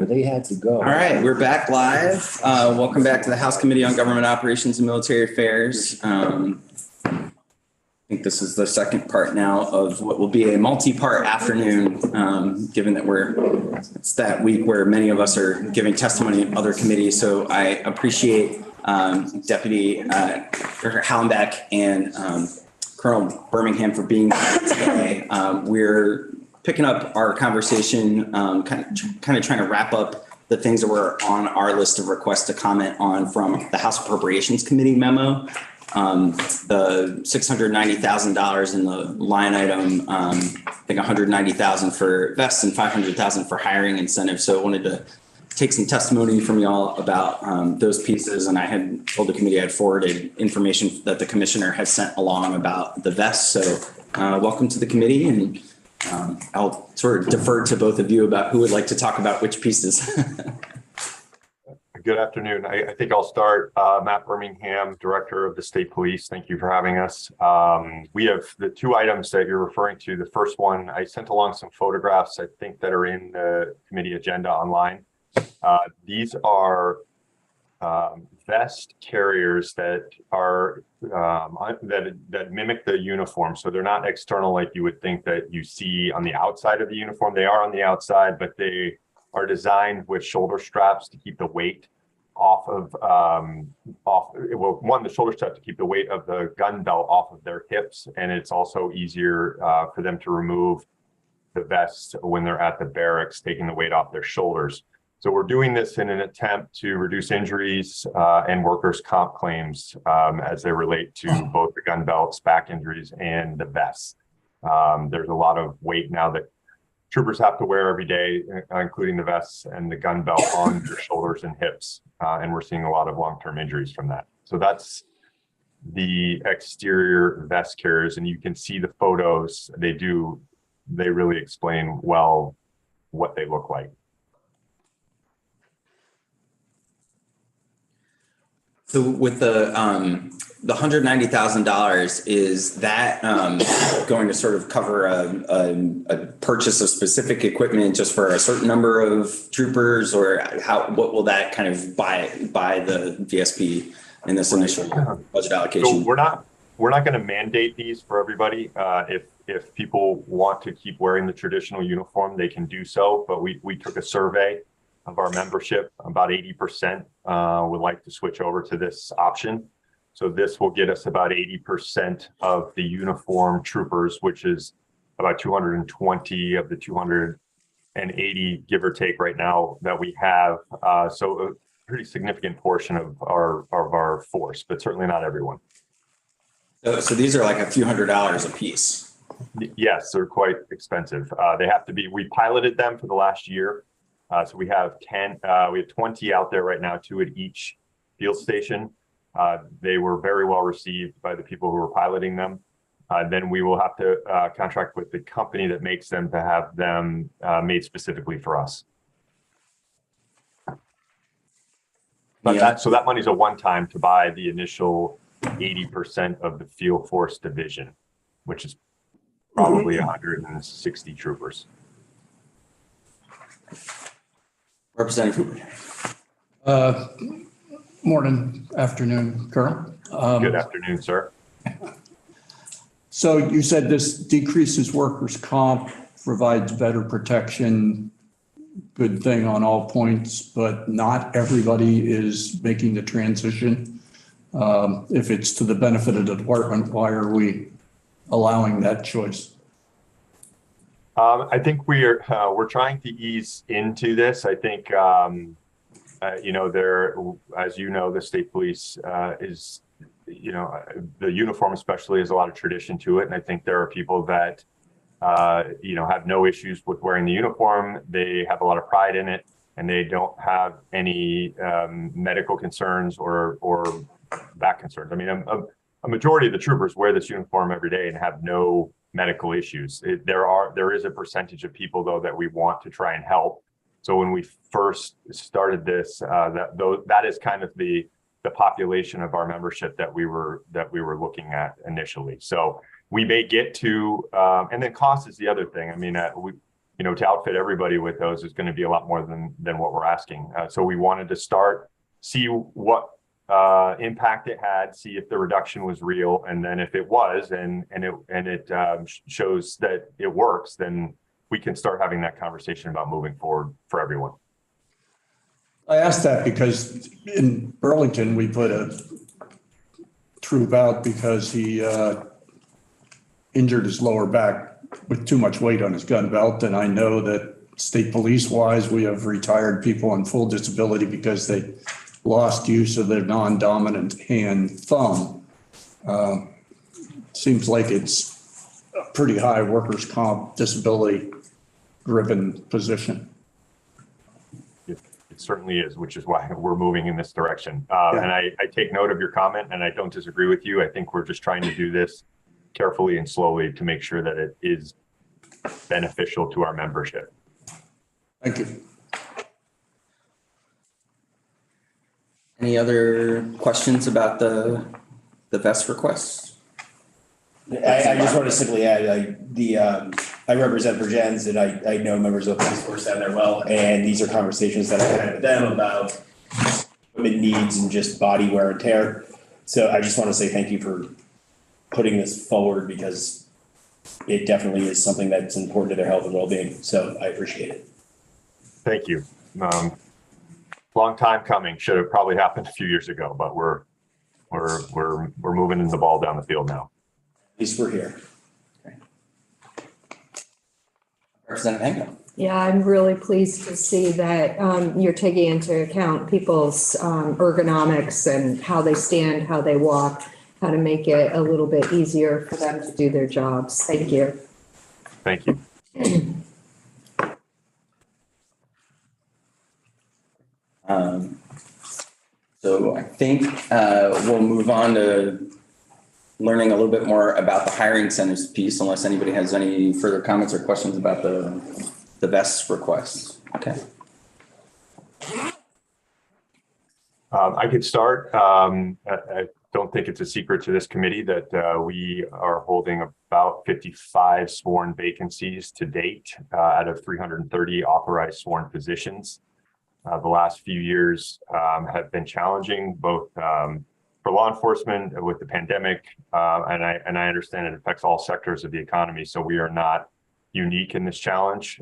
They had to go. All right, we're back live. Welcome back to the House Committee on Government Operations and Military Affairs. I think this is the second part now of what will be a multi-part afternoon, given that it's that week where many of us are giving testimony in other committees. So I appreciate Deputy Director Hallenbeck and Colonel Birmingham for being here today. We're picking up our conversation, kind of trying to wrap up the things that were on our list of requests to comment on from the House Appropriations Committee memo. The $690,000 in the line item, I think $190,000 for vests and $500,000 for hiring incentives. So I wanted to take some testimony from y'all about those pieces. And I had told the committee I had forwarded information that the commissioner had sent along about the vests. So welcome to the committee, and I'll sort of defer to both of you about who would like to talk about which pieces. Good afternoon. I think I'll start. Matt Birmingham, Director of the State Police. Thank you for having us. We have the two items that you're referring to. The first one, I sent along some photographs, I think, that are in the committee agenda online. These are vest carriers that are that mimic the uniform. So they're not external like you would think that you see on the outside of the uniform. They are on the outside, but they are designed with shoulder straps to keep the weight off of the shoulder strap to keep the weight of the gun belt off of their hips, and it's also easier for them to remove the vests when they're at the barracks, taking the weight off their shoulders. So we're doing this in an attempt to reduce injuries and workers' comp claims as they relate to both the gun belts, back injuries, and the vests. There's a lot of weight now that troopers have to wear every day, including the vests and the gun belt on their shoulders and hips. And we're seeing a lot of long-term injuries from that. So that's the exterior vest carriers, and you can see the photos. They really explain well what they look like. So with the $190,000, is that going to sort of cover a purchase of specific equipment just for a certain number of troopers, or what will that kind of buy the VSP in this initial budget allocation? So we're not going to mandate these for everybody. If people want to keep wearing the traditional uniform, they can do so. But we took a survey of our membership. About 80% would like to switch over to this option. So this will get us about 80% of the uniform troopers, which is about 220 of the 280, give or take, right now that we have. So a pretty significant portion of our force, but certainly not everyone. So these are like a few $100s a piece. Yes, they're quite expensive. They have to be. We piloted them for the last year. So we have 20 out there right now, 2 at each field station. They were very well received by the people who were piloting them. Then we will have to contract with the company that makes them to have them made specifically for us. But so that money's a one-time to buy the initial 80% of the field force division, which is probably 160 troopers. Representative Morning, afternoon, Colonel. Good afternoon, sir. So you said this decreases workers' comp, provides better protection, good thing on all points, but not everybody is making the transition. If it's to the benefit of the department, why are we allowing that choice? I think we're trying to ease into this. I think as you know, the state police is, the uniform especially has a lot of tradition to it, and I think there are people that have no issues with wearing the uniform. They have a lot of pride in it, and they don't have any medical concerns or back concerns. I mean, a majority of the troopers wear this uniform every day and have no medical issues. There is a percentage of people, though, that we want to try and help. So when we first started this, that is kind of the population of our membership that we were looking at initially. So we may get to, and then cost is the other thing. I mean, to outfit everybody with those is going to be a lot more than what we're asking. So we wanted to see what impact it had, see if the reduction was real, and then if it was, and it shows that it works, then we can start having that conversation about moving forward for everyone. I asked that because in Burlington, we put a troop out because he injured his lower back with too much weight on his gun belt. And I know that state police wise, we have retired people on full disability because they lost use of their non-dominant hand thumb. Seems like it's a pretty high workers' comp disability driven position. It certainly is, which is why we're moving in this direction. And I take note of your comment, and I don't disagree with you. I think we're just trying to do this carefully and slowly to make sure that it is beneficial to our membership. Thank you. Any other questions about the vest requests? I just want to simply add, I represent Virgins, and I know members of the police force down there well, and these are conversations that I've had with them about equipment needs and just body wear and tear. So I just want to say thank you for putting this forward, because it definitely is something that's important to their health and well-being. So I appreciate it. Thank you. Long time coming. Should have probably happened a few years ago, but we're moving the ball down the field now. At least we're here. Representative Hango. Yeah, I'm really pleased to see that you're taking into account people's ergonomics and how they stand, how they walk, how to make it a little bit easier for them to do their jobs. Thank you. Thank you. So I think we'll move on to learning a little bit more about the hiring incentives piece, unless anybody has any further comments or questions about the vest requests. Okay. I could start. I don't think it's a secret to this committee that we are holding about 55 sworn vacancies to date out of 330 authorized sworn positions. The last few years have been challenging, both for law enforcement with the pandemic, and I understand it affects all sectors of the economy. So we are not unique in this challenge.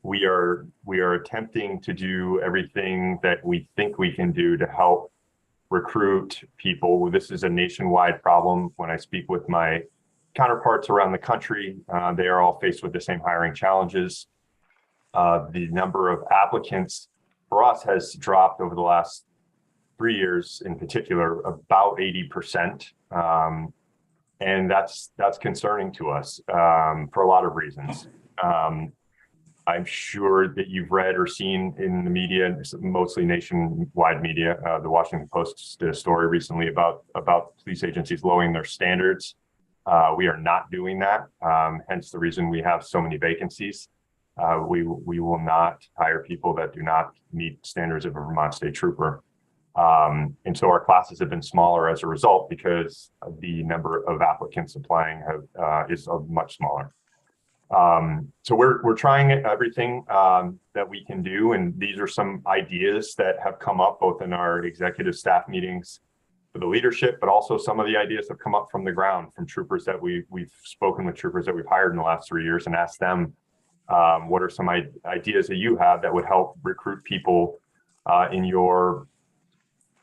We are attempting to do everything that we think we can do to help recruit people. This is a nationwide problem. When I speak with my counterparts around the country, they are all faced with the same hiring challenges. The number of applicants for us has dropped over the last 3 years, in particular, about 80%. And that's concerning to us for a lot of reasons. I'm sure that you've read or seen in the media, mostly nationwide media. The Washington Post did a story recently about police agencies lowering their standards. We are not doing that, hence the reason we have so many vacancies. We will not hire people that do not meet standards of a Vermont State Trooper. And so our classes have been smaller as a result, because the number of applicants applying is much smaller. So we're trying everything that we can do, and these are some ideas that have come up both in our executive staff meetings for the leadership, but also some of the ideas that come up from the ground from troopers that we've spoken with troopers that we've hired in the last 3 years and asked them, what are some ideas that you have that would help recruit people in your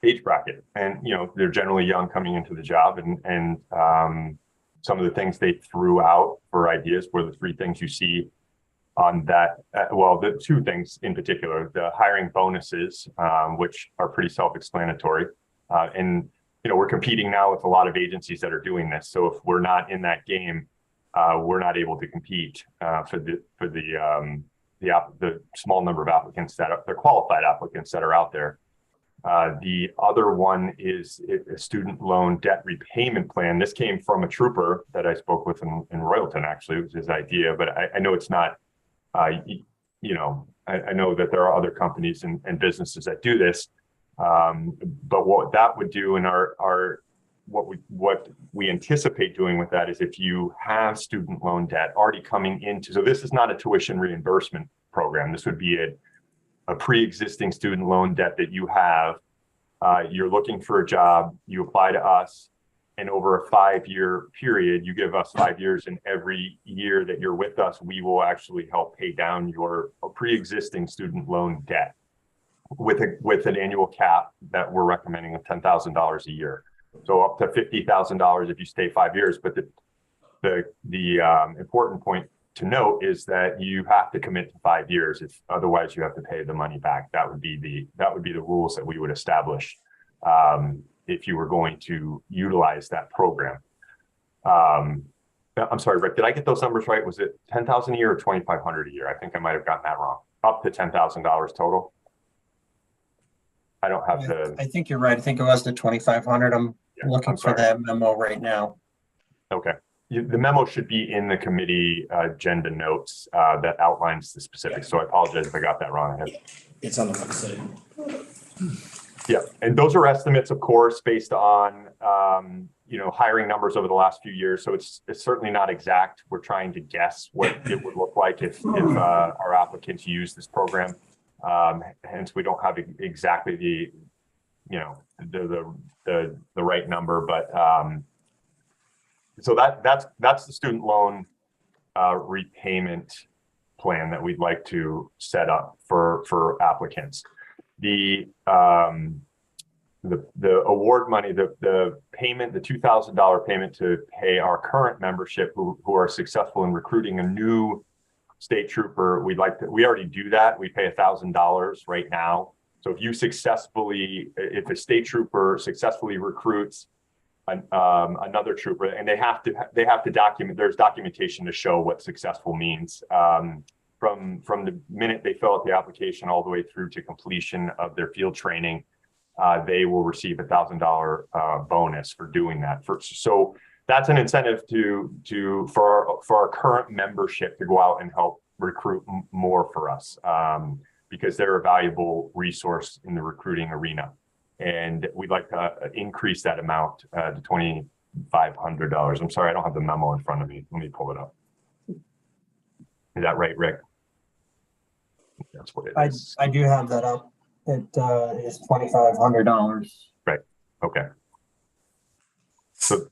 age bracket? And they're generally young coming into the job, and some of the things they threw out for ideas were the 3 things you see on that. Well, the 2 things in particular: the hiring bonuses, which are pretty self-explanatory, and we're competing now with a lot of agencies that are doing this. So if we're not in that game, we're not able to compete for the small number of applicants the qualified applicants that are out there. The other one is a student loan debt repayment plan. This came from a trooper that I spoke with in Royalton. Actually, it was his idea, but I know it's not. I know that there are other companies and businesses that do this. But what that would do in our what we anticipate doing with that is if you have student loan debt already coming into, so this is not a tuition reimbursement program. This would be a pre-existing student loan debt that you have. You're looking for a job, you apply to us, and over a 5-year period, you give us 5 years, and every year that you're with us, we will actually help pay down your pre-existing student loan debt with an annual cap that we're recommending of $10,000 a year. So up to $50,000 if you stay 5 years. But the important point to note is that you have to commit to 5 years. If otherwise you have to pay the money back. That would be the rules that we would establish if you were going to utilize that program. I'm sorry, Rick, did I get those numbers right? Was it 10,000 a year or 2,500 a year? I think I might have gotten that wrong. Up to $10,000 total. I don't have the. I think you're right. I think it was the 2,500. I'm looking for that memo right now. Okay. The memo should be in the committee agenda notes that outlines the specifics. So I apologize if I got that wrong. It's on the website. Yeah, and those are estimates, of course, based on hiring numbers over the last few years. So it's certainly not exact. We're trying to guess what it would look like if our applicants use this program. Hence, we don't have exactly the right number, but so that's the student loan repayment plan that we'd like to set up for applicants. The award money, the payment, the $2,000 payment to pay our current membership who are successful in recruiting a new state trooper, we already do that. We pay $1,000 right now. So if a state trooper successfully recruits another trooper, and they have to document, there's documentation to show what successful means. From the minute they fill out the application all the way through to completion of their field training, they will receive $1,000 bonus for doing that. So that's an incentive for our current membership to go out and help recruit more for us, because they're a valuable resource in the recruiting arena. And we'd like to increase that amount to $2,500. I'm sorry, I don't have the memo in front of me. Let me pull it up. Is that right, Rick? That's what it is. I do have that up. It is $2,500. Right. Okay. So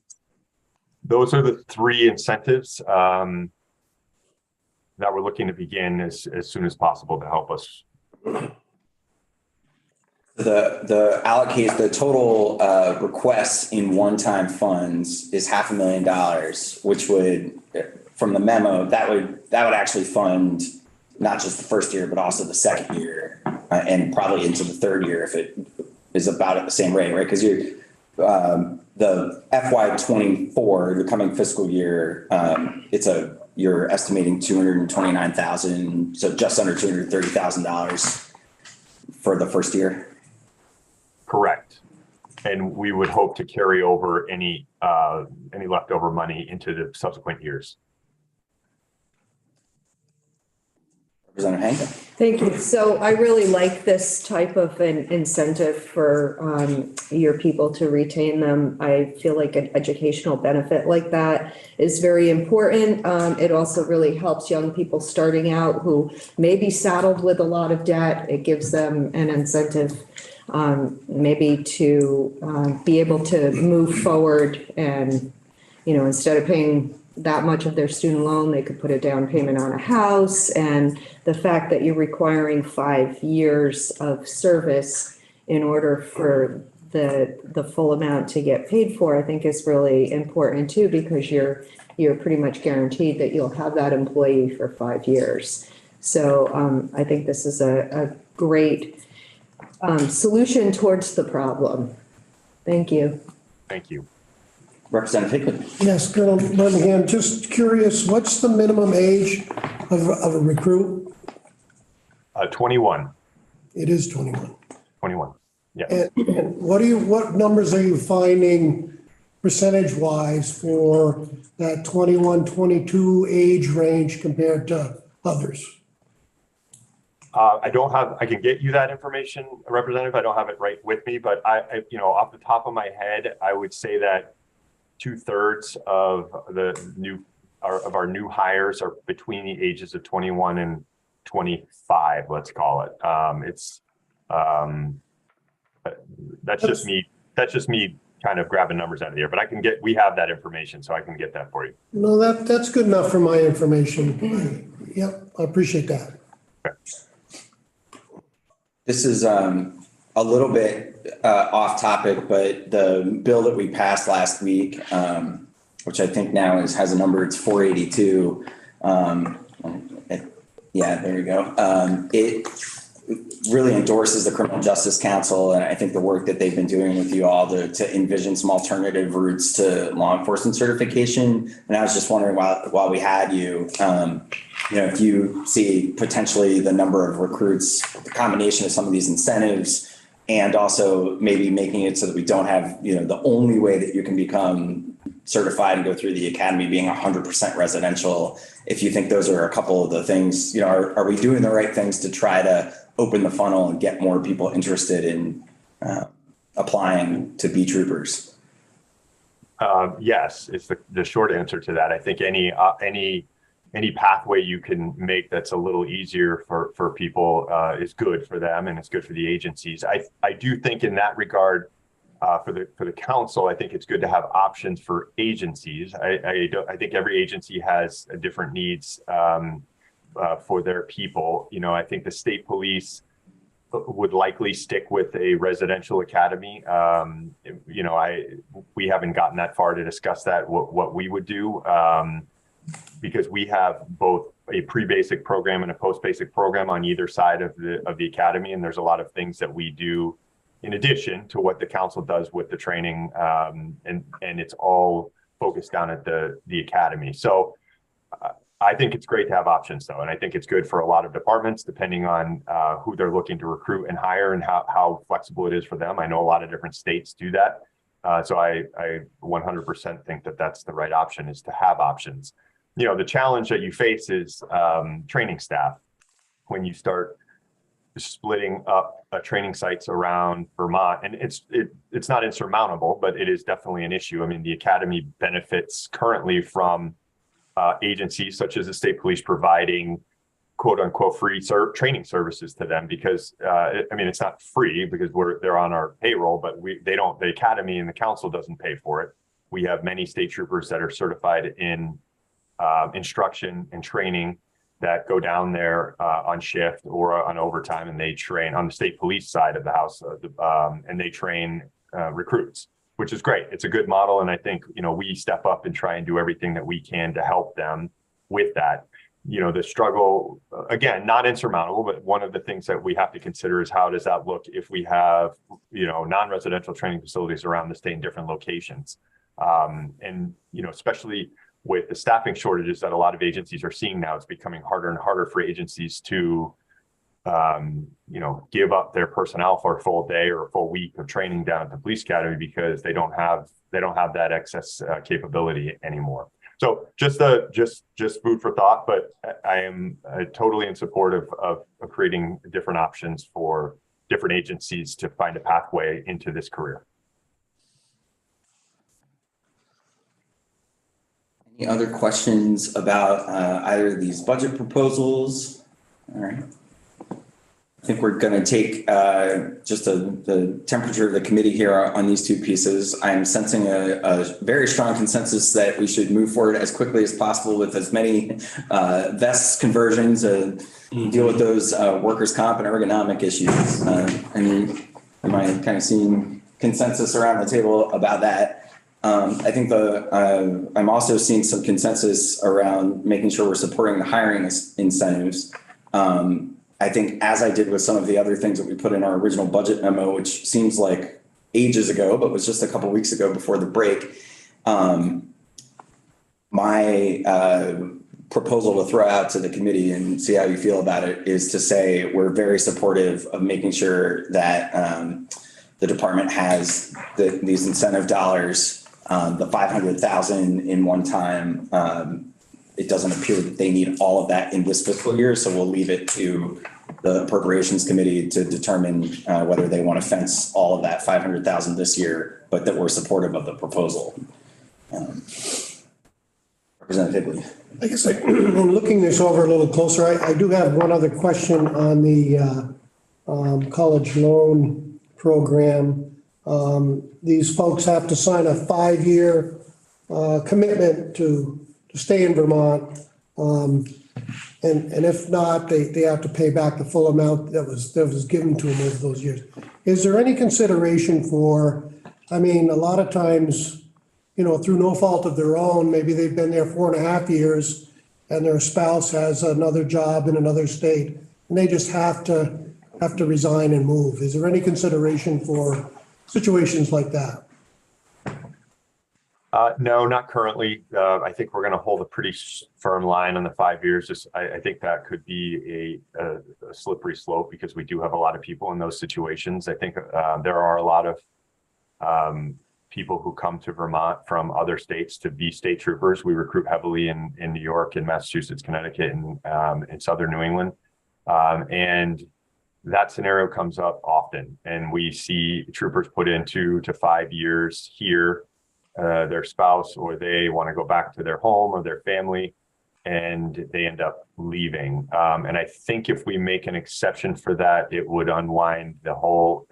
those are the three incentives that we're looking to begin as soon as possible to help us. The total requests in one-time funds is $500,000, which would, from the memo, that would actually fund not just the first year, but also the second year, and probably into the third year if it is about at the same rate, right? Because the FY24, the coming fiscal year, you're estimating $229,000, so just under $230,000 for the first year. Correct. And we would hope to carry over any leftover money into the subsequent years. Representative Hank? Thank you. So I really like this type of an incentive for your people to retain them. I feel like an educational benefit like that is very important. It also really helps young people starting out who may be saddled with a lot of debt. It gives them an incentive maybe to be able to move forward and, instead of paying that much of their student loan, they could put a down payment on a house. And the fact that you're requiring 5 years of service in order for the full amount to get paid for, I think is really important too, because you're pretty much guaranteed that you'll have that employee for 5 years. So I think this is a great solution towards the problem. Thank you. Thank you. Representative Hickman. Yes, Colonel Birmingham, just curious, what's the minimum age of a recruit? 21. It is 21. 21. Yeah. And what numbers are you finding percentage-wise for that 21, 22 age range compared to others? I can get you that information, Representative. I don't have it right with me, but off the top of my head, I would say that 2/3 of our new hires are between the ages of 21 and 25, let's call it. That's just me kind of grabbing numbers out of the air, but we have that information, so I can get that for you. No, that's good enough for my information. Yep, I appreciate that. Okay. This is a little bit off topic, but the bill that we passed last week, which I think now has a number, it's 482. Yeah, there you go. It really endorses the Criminal Justice Council, and I think the work that they've been doing with you all to envision some alternative routes to law enforcement certification. And I was just wondering, while we had you, if you see potentially the number of recruits, the combination of some of these incentives, and also maybe making it so that we don't have, the only way that you can become certified and go through the academy being 100% residential. If you think those are a couple of the things, are we doing the right things to try to open the funnel and get more people interested in applying to be troopers? Yes, it's the short answer to that. I think any pathway you can make that's a little easier for people is good for them, and it's good for the agencies. I do think in that regard, for the council, I think it's good to have options for agencies. I think every agency has different needs for their people. I think the state police would likely stick with a residential academy. We haven't gotten that far to discuss that, what we would do, because we have both a pre-basic program and a post-basic program on either side of the academy, and there's a lot of things that we do in addition to what the council does with the training, and it's all focused down at the academy. So I think it's great to have options, though, and I think it's good for a lot of departments, depending on who they're looking to recruit and hire and how flexible it is for them. I know a lot of different states do that, so I 100% think that that's the right option, is to have options. The challenge that you face is training staff. When you start splitting up training sites around Vermont, and it's not insurmountable, but it is definitely an issue. I mean, the academy benefits currently from agencies such as the state police providing quote unquote free training services to them, because it's not free because they're on our payroll, but the academy and the council doesn't pay for it. We have many state troopers that are certified in instruction and training that go down there on shift or on overtime, and they train on the state police side of the house, and they train recruits, which is great. It's a good model, and I think we step up and try and do everything that we can to help them with that. The struggle, again, not insurmountable, but one of the things that we have to consider is how does that look if we have non-residential training facilities around the state in different locations, and especially with the staffing shortages that a lot of agencies are seeing now, it's becoming harder and harder for agencies to, give up their personnel for a full day or a full week of training down at the police academy because they don't have that excess capability anymore. So just food for thought, but I am totally in support of creating different options for different agencies to find a pathway into this career. Any other questions about either of these budget proposals? All right. I think we're going to take just the temperature of the committee here on these two pieces. I'm sensing a very strong consensus that we should move forward as quickly as possible with as many vests conversions and deal with those workers' comp and ergonomic issues. Am I kind of seeing consensus around the table about that? I think I'm also seeing some consensus around making sure we're supporting the hiring incentives. I think, as I did with some of the other things that we put in our original budget memo, which seems like ages ago, but was just a couple of weeks ago before the break, my proposal to throw out to the committee and see how you feel about it is to say we're very supportive of making sure that the department has these incentive dollars, the $500,000 in one time. It doesn't appear that they need all of that in this fiscal year, so we'll leave it to the appropriations committee to determine whether they want to fence all of that 500,000 this year, but that we're supportive of the proposal. Representative Higley. I guess I'm looking this over a little closer. I do have one other question on the college loan program. These folks have to sign a 5-year commitment to stay in Vermont. And if not, they have to pay back the full amount that was given to them over those years. Is there any consideration for, I mean, a lot of times, you know, through no fault of their own, maybe they've been there 4.5 years and their spouse has another job in another state and they just have to resign and move. Is there any consideration for situations like that? No, not currently. I think we're going to hold a pretty firm line on the 5 years. I think that could be a slippery slope because we do have a lot of people in those situations. I think there are a lot of people who come to Vermont from other states to be state troopers. We recruit heavily in New York, in Massachusetts, Connecticut, and in Southern New England. And that scenario comes up often. And we see troopers put in 2 to 5 years here. Their spouse or they want to go back to their home or their family and they end up leaving. And I think if we make an exception for that, it would unwind the whole,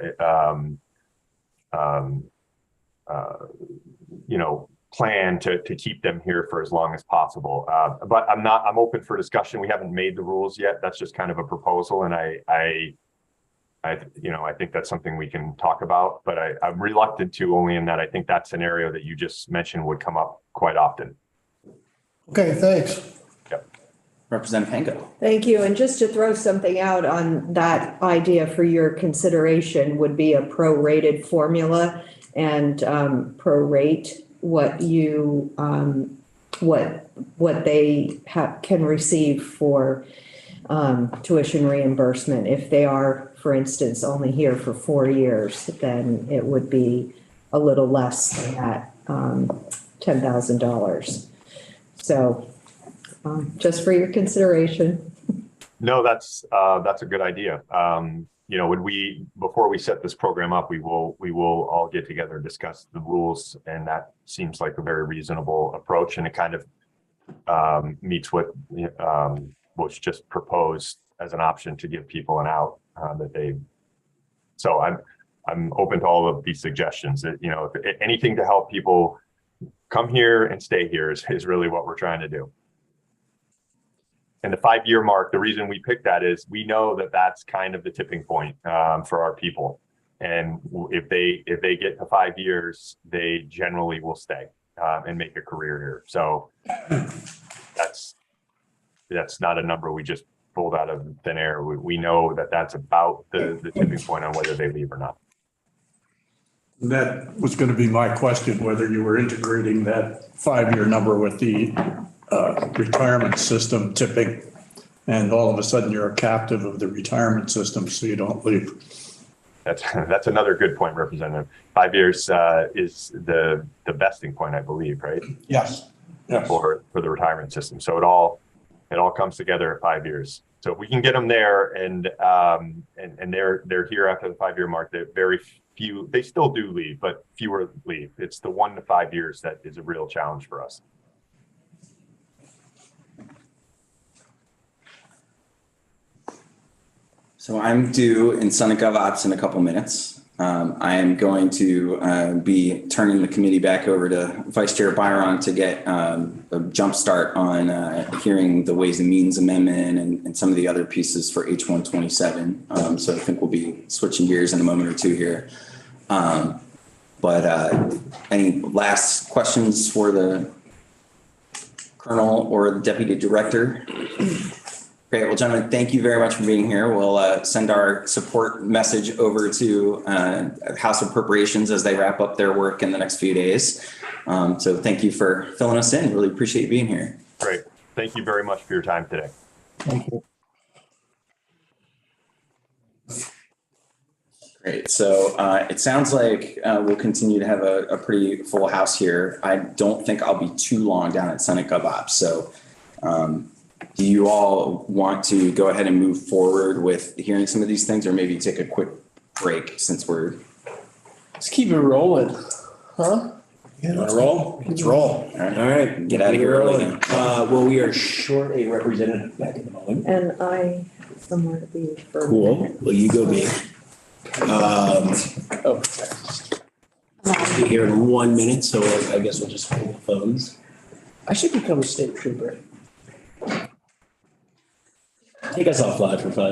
plan to keep them here for as long as possible. But I'm open for discussion. We haven't made the rules yet. That's just kind of a proposal. And I think that's something we can talk about, but I'm reluctant to, only in that I think that scenario that you just mentioned would come up quite often. Okay, thanks. Yep. Representative Hango. Thank you. And just to throw something out on that idea for your consideration would be a prorated formula and prorate what you what they can receive for tuition reimbursement. If they are, for instance, only here for 4 years, then it would be a little less than that $10,000. So just for your consideration. No, that's a good idea. Before we set this program up, we will all get together and discuss the rules, and that seems like a very reasonable approach, and it kind of meets what was just proposed as an option to give people an out So I'm open to all of these suggestions. That, if anything to help people come here and stay here is really what we're trying to do. And the 5-year mark, the reason we picked that is we know that that's kind of the tipping point for our people. And if they get to 5 years, they generally will stay and make a career here. So that's not a number we just pulled out of thin air. We know that that's about the tipping point on whether they leave or not. That was going to be my question, whether you were integrating that 5-year number with the retirement system tipping, and all of a sudden you're a captive of the retirement system, so you don't leave. That's another good point, Representative. 5 years is the vesting point, I believe, right? Yes. Yes. For the retirement system. So it all comes together at 5 years. So if we can get them there and they're here after the 5-year mark, that very few, they still do leave, but fewer leave. It's the 1 to 5 years that is a real challenge for us. So I'm due in Senate Gov.Ops in a couple minutes. I am going to be turning the committee back over to Vice Chair Byron to get a jump start on hearing the Ways and Means Amendment and some of the other pieces for H127. So I think we'll be switching gears in a moment or two here. But any last questions for the Colonel or the Deputy Director? Great. Well, gentlemen, thank you very much for being here. We'll send our support message over to House Appropriations as they wrap up their work in the next few days. So thank you for filling us in. Really appreciate you being here. Great. Thank you very much for your time today. Thank you. Great. So it sounds like we'll continue to have a pretty full house here. I don't think I'll be too long down at Senate Gov.Ops. So do you all want to go ahead and move forward with hearing some of these things, or maybe take a quick break since we're, Let's keep it rolling, huh? You wanna roll? Let's roll. all right, All right. get out of here early then. Well, we are short a representative back at the moment. And I somewhere to be for. Cool. Well, you go be. Oh, Be here in 1 minute, so I guess we'll just hold the phones. I should become a state trooper. Take us offline for 5